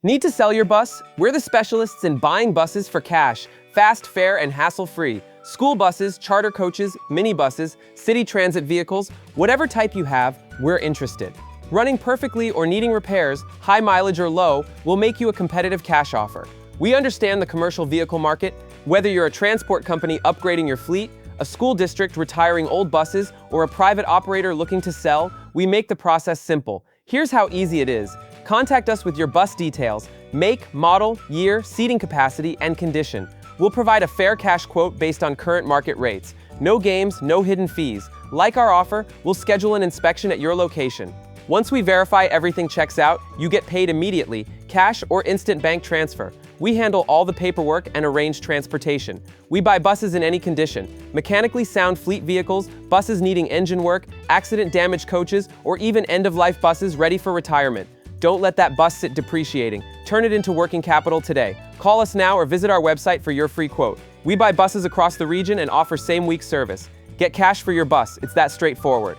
Need to sell your bus? We're the specialists in buying buses for cash, fast, fair, and hassle-free. School buses, charter coaches, minibuses, city transit vehicles, whatever type you have, we're interested. Running perfectly or needing repairs, high mileage or low, we'll make you a competitive cash offer. We understand the commercial vehicle market. Whether you're a transport company upgrading your fleet, a school district retiring old buses, or a private operator looking to sell, we make the process simple. Here's how easy it is. Contact us with your bus details, make, model, year, seating capacity, and condition. We'll provide a fair cash quote based on current market rates. No games, no hidden fees. Like our offer, we'll schedule an inspection at your location. Once we verify everything checks out, you get paid immediately, cash or instant bank transfer. We handle all the paperwork and arrange transportation. We buy buses in any condition, mechanically sound fleet vehicles, buses needing engine work, accident-damaged coaches, or even end-of-life buses ready for retirement. Don't let that bus sit depreciating. Turn it into working capital today. Call us now or visit our website for your free quote. We buy buses across the region and offer same-week service. Get cash for your bus. It's that straightforward.